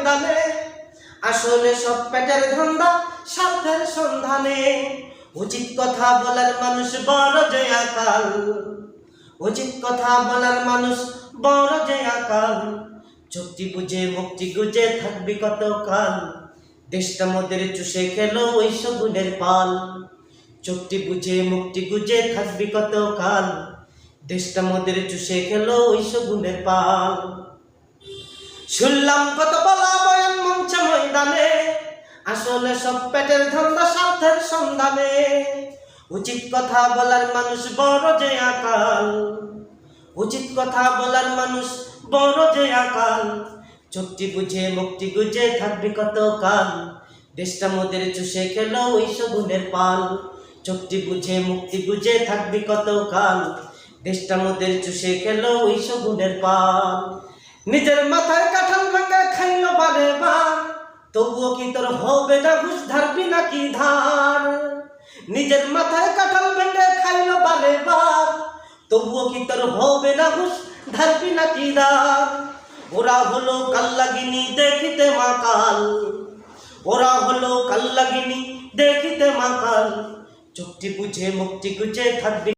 ময়দানে, আসলে সব পেটের ধান্দা স্বার্থের সন্ধানে। উচিত কথা বলার মানুষ বড় যে আকাল, উচিত কথা বলার মানুষ বড় যে আকাল। চুক্তি বুঝে মুক্তি গুজে থাকবি কতকাল, দেশটা মোদের চুষে খেলো ওই সগুনের পাল। চুক্তি বুঝে মুক্তি গুজে থাকবি কতকাল, দেশটা মোদের চুষে খেলো ওই সগুনের পাল। শুনলাম কত বলা বয়ান মঞ্চে ময়দানে, আসলে সব পেটের ধান্দা স্বার্থের সন্ধানে। উচিত কথা বলার মানুষ বড় যে আকাল, উচিত কথা বলার মানুষ বড় যে আকাল। চুক্তি বুঝে মুক্তি গুজে থাকবি কতকাল, দেশটা মোদের চুষে খেলো ওই সগুনের পাল। চুক্তি বুঝে মুক্তি গুজে থাকবি কতকাল, দেশটা মোদের চুষে খেলো ওই সগুনের পাল। নিজের মাথায় কাঁঠাল ভাঙা খাইলো বারে বার, তবুও কি তোর হবে না ঘুষ ধারবি নাকি ধার। নিজের মাথায় কাঁঠাল ভেঙে খাইলো বারে বার, তবুও কি তোর হবে না ঘুষ ধারবি নাকি ধার। ওরা হলো কাল্লাগিনী দেখিতে মাকাল, ওরা হলো কাল্লাগিনী দেখিতে মাকাল। চুক্তি বুঝে মুক্তি গুজে থাকবি